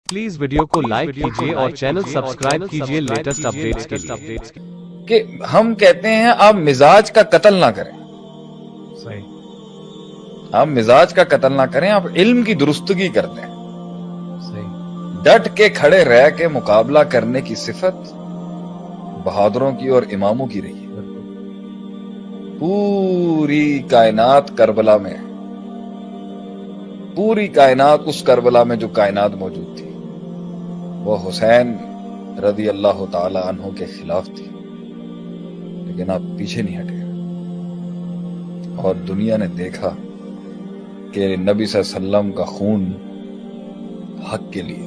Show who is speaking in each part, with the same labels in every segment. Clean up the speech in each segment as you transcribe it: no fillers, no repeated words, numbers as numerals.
Speaker 1: Please video को like कीजिए और चैनल सब्सक्राइब कीजिए लेटेस्ट अपडेट्स के लिए।
Speaker 2: कि हम कहते हैं आप मिजाज का कत्ल ना करें,
Speaker 1: सही।
Speaker 2: आप मिजाज का कत्ल ना करें, आप इल्म की दुरुस्तगी कर दें।
Speaker 1: सही।
Speaker 2: डट के खड़े रह के मुकाबला करने की सिफत बहादुरों की और इमामों की रही है। पूरी कायनात करबला में, पूरी कायनात उस करबला में जो कायनात मौजूद थी वो हुसैन रदी अल्लाह ताला अन्हु के खिलाफ थी, लेकिन आप पीछे नहीं हटे और दुनिया ने देखा कि नबी सल्लल्लाहु अलैहि वसल्लम का खून हक के लिए,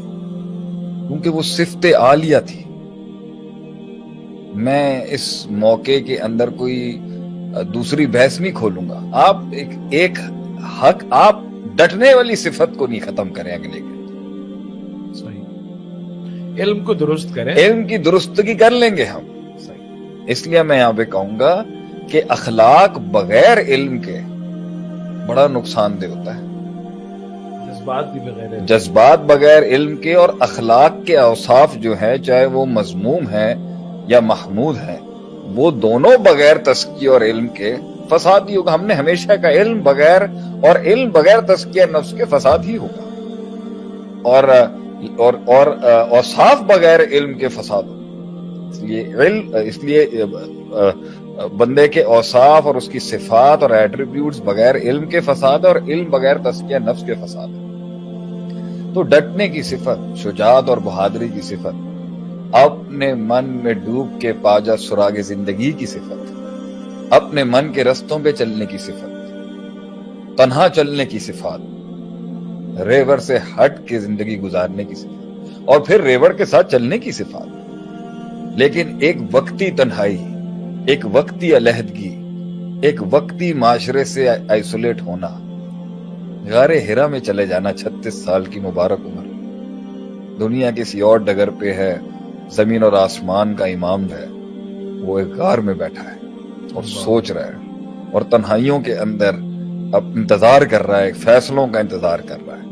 Speaker 2: क्योंकि वो सिफ्ते आलिया थी। मैं इस मौके के अंदर कोई दूसरी बहस नहीं खोलूंगा। आप एक हक, आप डटने वाली सिफत को नहीं खत्म करें अगले के।
Speaker 1: सही। इल्म को दुरुस्त करें,
Speaker 2: इल्म की दुरुस्तगी कर लेंगे हम।
Speaker 1: सही।
Speaker 2: इसलिए मैं यहाँ पे कहूंगा कि अखलाक बगैर इल्म के बड़ा नुकसानदेह होता है।
Speaker 1: जज्बात भी बगैर,
Speaker 2: जज्बात बगैर इल्म के और अखलाक के औसाफ जो है, चाहे वो मजमूम है या महमूद है, वो दोनों बगैर तस्किया और इल्म के फसाद ही होगा। हमने हमेशा का इल्म बगैर और इल्म बगैर तस्किया नफ्स के फसाद ही होगा, और साफ बगैर इल्म के फसाद। इसलिए बंदे के औसाफ और उसकी सिफात और एट्रीब्यूट्स बगैर इल्म के फसाद और इल्म बगैर तस्किया नफ्स के फसाद। तो डटने की सिफत, शुजात और बहादुरी की सिफत, अपने मन में डूब के पाजा सुरागे जिंदगी की सिफत, अपने मन के रस्तों पे चलने की सिफत, तन्हा चलने की सिफात, रेवर से हट के जिंदगी गुजारने की सिफात, और फिर रेवर के साथ चलने की सिफात। लेकिन एक वक्ती तन्हाई, एक वक्ती अलहदगी, एक वक्ती माशरे से आइसोलेट होना, गारे हिरा में चले जाना, 36 साल की मुबारक उम्र, दुनिया किसी और डगर पे है, जमीन और आसमान का इमाम है, वो एक गार में बैठा है और सोच रहा है और तन्हाइयों के अंदर अब इंतजार कर रहा है, फैसलों का इंतजार कर रहा है,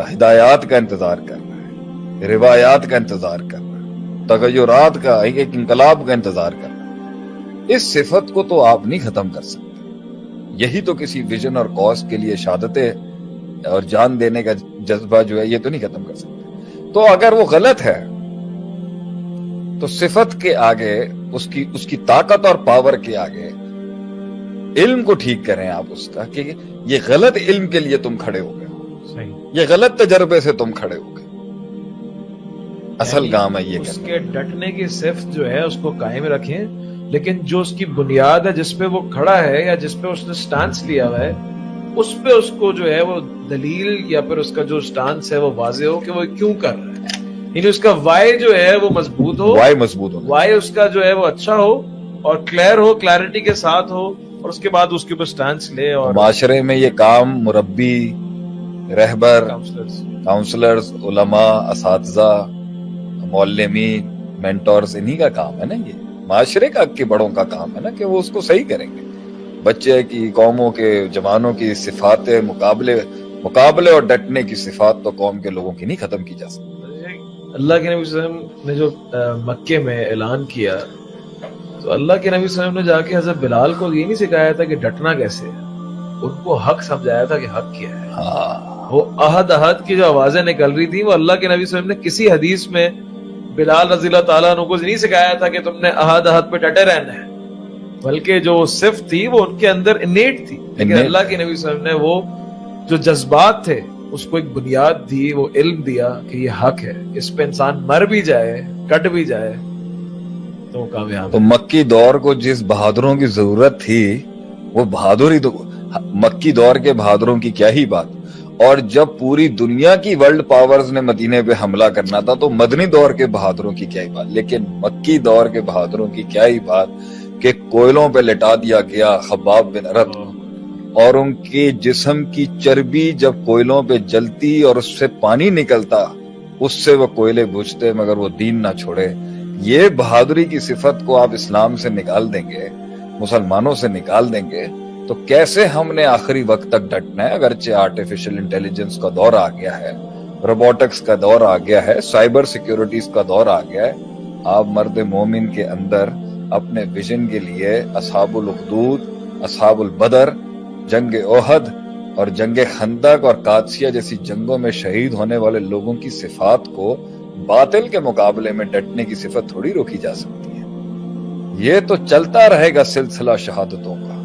Speaker 2: हिदायत का इंतजार कर रहा है, रिवायात का इंतजार कर रहा है, तगय्युरात का, एक इंकलाब का इंतजार कर रहा है। इस सिफत को तो आप नहीं खत्म कर सकते। यही तो किसी विजन और कॉज के लिए शहादतें और जान देने का जज्बा जो है, ये तो नहीं खत्म कर सकते। तो अगर वो गलत है तो सिफत के आगे, उसकी ताकत और पावर के आगे इल्म को ठीक करें आप उसका, कि ये गलत इल्म के लिए तुम खड़े हो गए,
Speaker 1: सही।
Speaker 2: ये गलत तजर्बे से तुम खड़े हो गए। असल काम है ये
Speaker 3: उसके डटने की सिफ्त जो है उसको कायम रखें, लेकिन जो उसकी बुनियाद है, जिसपे वो खड़ा है या जिसपे उसने स्टांस लिया हुआ है, उस पे उसको जो है वो दलील या फिर उसका जो स्टांस है वो वाजे हो कि वो क्यों कर रहा है। यानी उसका वाई जो है वो मजबूत हो, वाई उसका जो है वो अच्छा हो और क्लियर हो, क्लैरिटी के साथ हो, और उसके बाद उसके ऊपर स्टांस ले। और
Speaker 2: माशरे में ये काम मुरब्बी, रहबर, काउंसलर्स, उलमा, असातिज़ा, मौल्लिमीन, मेंटोर्स, इन्हीं का काम है ना। ये माशरे का के बड़ों का काम है ना कि वो उसको सही करेंगे। बच्चे की, कौमों के, जवानों की सिफातें, मुकाबले और डटने की सिफात तो कौम के लोगों की नहीं खत्म की जा सकती।
Speaker 3: अल्लाह के नबी सल्लल्लाहु अलैहि वसल्लम ने जो मक्के में ऐलान किया, तो अल्लाह के नबी सल्लल्लाहु अलैहि वसल्लम ने जाके हज़रत बिलाल को ये नहीं सिखाया था कि डटना कैसे है, उनको हक समझाया था कि हक क्या है।
Speaker 2: हाँ।
Speaker 3: वो अहद की जो आवाजें निकल रही थी, वो अल्लाह के नबी सल्लल्लाहु अलैहि वसल्लम ने किसी हदीस में बिलाल रज़ी अल्लाह ताला अन्हु को नहीं सिखाया था कि तुमने अहद पे डटे रहना है, बल्कि जो सिफ्त थी वो उनके अंदर इनेट थी। लेकिन अल्लाह के नबी सल्लल्लाहु अलैहि वसल्लम ने वो जो जज्बात थे उसको एक बुनियाद दी, वो इल्म दिया कि ये हक है, इस पे इंसान मर भी जाए, कट भी जाए तो कामयाब।
Speaker 2: तो मक्की दौर को जिस बहादुरों की जरूरत थी, वो बहादुरी तो मक्की दौर के बहादुरों की क्या ही बात। और जब पूरी दुनिया की वर्ल्ड पावर्स ने मदीने पे हमला करना था तो मदनी दौर के बहादुरों की क्या ही बात। लेकिन मक्की दौर के बहादुरों की क्या ही बात कि कोयलों पे लिटा दिया गया खब्बाब बिन अरत, और उनके जिस्म की चर्बी जब कोयलों पे जलती और उससे पानी निकलता, उससे वो कोयले बुझते मगर वो दीन ना छोड़े। ये बहादुरी की सिफत को आप इस्लाम से निकाल देंगे, मुसलमानों से निकाल देंगे, तो कैसे हमने आखिरी वक्त तक डटना है। अगरचे आर्टिफिशियल इंटेलिजेंस का दौर आ गया है रोबोटिक्स का दौर आ गया है, साइबर सिक्योरिटीज का दौर आ गया है। आप मर्द मोमिन के अंदर अपने विजन के लिए असहाबुल उखदूद, असहाबुल बदर, जंग ओहद और जंग खंदक और कादसिया जैसी जंगों में शहीद होने वाले लोगों की सिफात को बातिल के मुकाबले में डटने की सिफत थोड़ी रोकी जा सकती है। ये तो चलता रहेगा सिलसिला शहादतों का,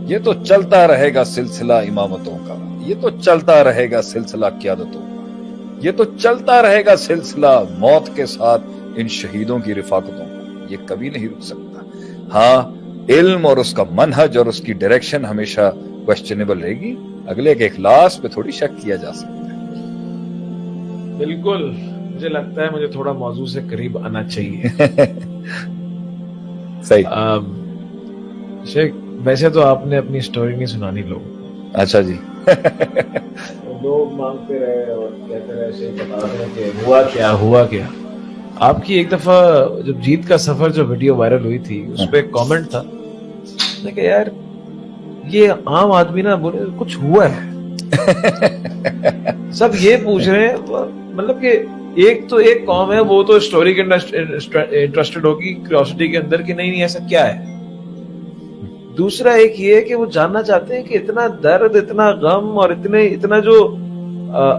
Speaker 2: ये तो चलता रहेगा सिलसिला इमामतों का, ये तो चलता रहेगा सिलसिला क़यादतों का, ये तो चलता रहेगा सिलसिला मौत के साथ इन शहीदों की रिफाकतों का। ये कभी नहीं रुक सकता। हाँ, इल्म और उसका मनहज और उसकी डायरेक्शन हमेशा क्वेश्चनेबल रहेगी। अगले के इखलास पे थोड़ी शक किया जा सकता है।
Speaker 3: बिल्कुल, मुझे लगता है मुझे थोड़ा मौजू से करीब आना चाहिए।
Speaker 2: सही।
Speaker 3: शेख, वैसे तो आपने अपनी स्टोरी नहीं सुनानी लोगों।
Speaker 2: अच्छा जी।
Speaker 3: लोग मांगते रहे और कहते रहे, शेख बता रहे कि हुआ क्या। आपकी एक दफा जब जीत का सफर जो वीडियो वायरल हुई थी, उस पे एक कमेंट था कि यार ये आम आदमी ना बोले कुछ हुआ है। सब ये पूछ रहे हैं, मतलब कि एक तो एक कौम है वो तो स्टोरी के इंटरेस्टेड होगी, क्यूरियोसिटी के अंदर कि नहीं ऐसा क्या है। दूसरा एक ये है कि वो जानना चाहते हैं कि इतना दर्द, इतना गम और इतना जो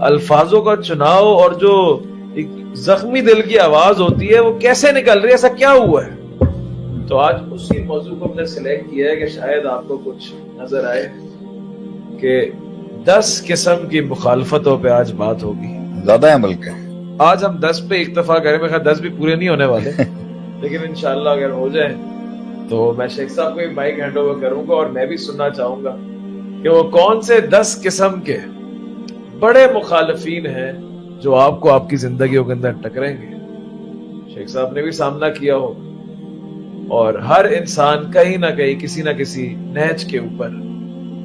Speaker 3: अल्फाजों का चुनाव और जो एक जख्मी दिल की आवाज होती है वो कैसे निकल रही है, ऐसा क्या हुआ है। तो आज उसी मौजू को हमने सिलेक्ट किया है कि शायद आपको कुछ नजर आए कि 10 किस्म की मुखालफतों पे आज बात होगी।
Speaker 2: ज्यादा है बल्कि
Speaker 3: आज हम 10 पे इक्तफा करें, मैं 10 भी पूरे नहीं होने वाले लेकिन इंशाल्लाह अगर हो जाए तो मैं शेख साहब को माइक हैंड ओवर करूंगा और मैं भी सुनना चाहूंगा कि वो कौन से 10 किस्म के बड़े मुखालफीन हैं जो आपको आपकी जिंदगियों के अंदर टकरेंगे। शेख साहब ने भी सामना किया हो और हर इंसान कहीं ना कहीं किसी ना किसी नहज के ऊपर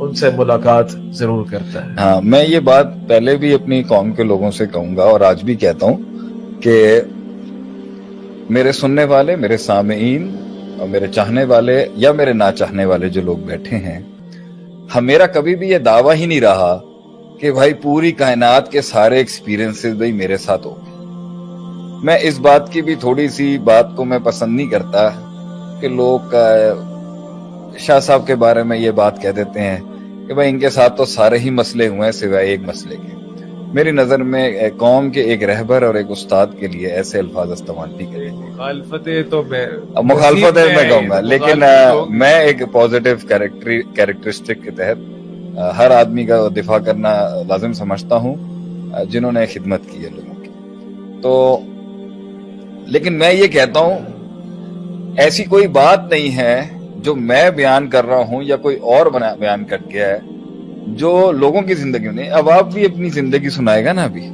Speaker 3: उनसे मुलाकात जरूर करता है।
Speaker 2: हाँ, मैं ये बात पहले भी अपनी कौम के लोगों से कहूंगा और आज भी कहता हूं कि मेरे सुनने वाले, मेरे सामीईन और मेरे चाहने वाले या मेरे ना चाहने वाले जो लोग बैठे हैं, मेरा कभी भी ये दावा ही नहीं रहा कि भाई पूरी कायनात के सारे एक्सपीरियंसेस भाई मेरे साथ हो गए। मैं इस बात की भी थोड़ी सी बात को मैं पसंद नहीं करता कि लोग शाह साहब के बारे में ये बात कह देते हैं कि भाई इनके साथ तो सारे ही मसले हुए हैं सिवाय एक मसले के। मेरी नजर में कौम के एक रहबर और एक उस्ताद के लिए ऐसे अल्फाज इस्तेमाल नहीं करेंगे। मुखालफत मैं कहूंगा, लेकिन मैं एक पॉजिटिव कैरेक्टरिस्टिक के तहत हर आदमी का दिफा करना लाजिम समझता हूं जिन्होंने खिदमत की है लोगों की। तो लेकिन मैं ये कहता हूं ऐसी कोई बात नहीं है जो मैं बयान कर रहा हूं या कोई और बयान कर गया है जो लोगों की जिंदगी में। अब आप भी अपनी जिंदगी सुनाएगा ना, अभी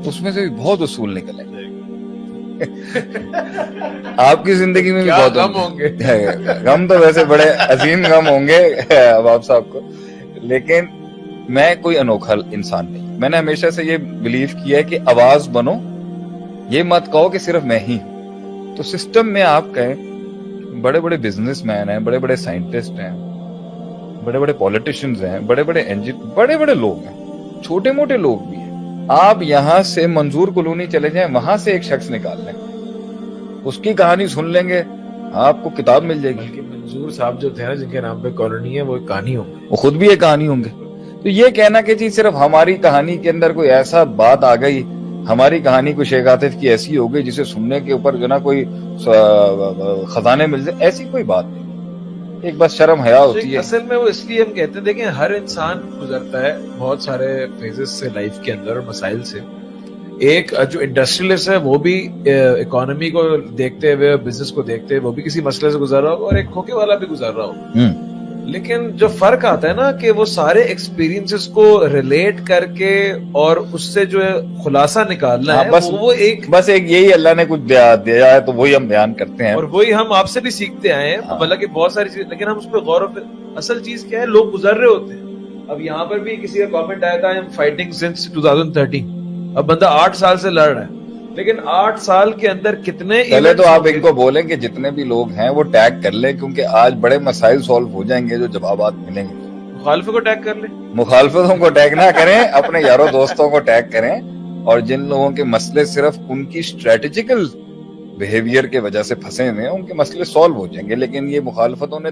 Speaker 2: उसमें से भी बहुत उसूल निकलेंगे। आपकी जिंदगी में भी बहुत
Speaker 3: गम होंगे।
Speaker 2: गम तो वैसे बड़े अजीम गम होंगे अब आप साहब को, लेकिन मैं कोई अनोखा इंसान नहीं। मैंने हमेशा से ये बिलीव किया है कि आवाज बनो, ये मत कहो कि सिर्फ मैं ही हूं। तो सिस्टम में आप कहें बड़े बड़े बिजनेसमैन हैं, बड़े बड़े साइंटिस्ट हैं, बड़े बड़े पॉलिटिशियंस हैं, बड़े बड़े लोग हैं, छोटे मोटे लोग भी हैं। आप यहां से मंजूर कॉलोनी चले जाएं, वहां से एक शख्स निकाल लें, उसकी कहानी सुन लेंगे, आपको किताब मिल जाएगी।
Speaker 3: मंजूर साहब जो थे ना, जिनके नाम पे कॉलोनी है, वो एक कहानी होंगे,
Speaker 2: वो खुद भी एक कहानी होंगे। तो ये कहना कि जी सिर्फ हमारी कहानी के अंदर कोई ऐसा बात आ गई, हमारी कहानी कोई शेख आतिफ की ऐसी हो गई जिसे सुनने के ऊपर जो ना कोई खजाने मिल जाए, ऐसी कोई बात नहीं। एक बस शर्म हया होती है।
Speaker 3: असल में वो इसलिए हम कहते हैं, देखें हर इंसान गुजरता है बहुत सारे फेजेस से लाइफ के अंदर और मसाइल से। एक जो इंडस्ट्रियलिस्ट है वो भी इकोनॉमी को देखते हुए, बिजनेस को देखते हुए वो भी किसी मसले से गुजर रहा होगा, और एक खोखे वाला भी गुजर रहा होगा। लेकिन जो फर्क आता है ना कि वो सारे एक्सपीरियंसेस को रिलेट करके और उससे जो है खुलासा निकालना है,
Speaker 2: बस एक यही अल्लाह ने कुछ दिया है तो वही हम बयान करते हैं
Speaker 3: और वही हम आपसे भी सीखते आए हैं। हालांकि बहुत सारी चीजें, लेकिन हम उस पर गौर। असल चीज क्या है, लोग गुजर रहे होते हैं। अब यहाँ पर भी किसी का कमेंट आया था, आई एम फाइटिंग सिंस 2013। अब बंदा 8 साल से लड़ रहा है, लेकिन 8 साल के अंदर कितने,
Speaker 2: पहले तो आप इनको बोलें कि जितने भी लोग हैं वो टैग कर ले, क्योंकि आज बड़े मसाइल सॉल्व हो जाएंगे जो जवाबात मिलेंगे।
Speaker 3: मुखालिफों को टैग कर ले,
Speaker 2: मुखालिफों को टैग ना करें, अपने यारों दोस्तों को टैग करें اور جن لوگوں کے مسئلے صرف ان کی اسٹریٹجیکل بیہیویئر کے وجہ سے پھنسے ہوئے ہیں ان کے مسئلے سالو ہو جائیں گے، لیکن یہ مخالفتوں نے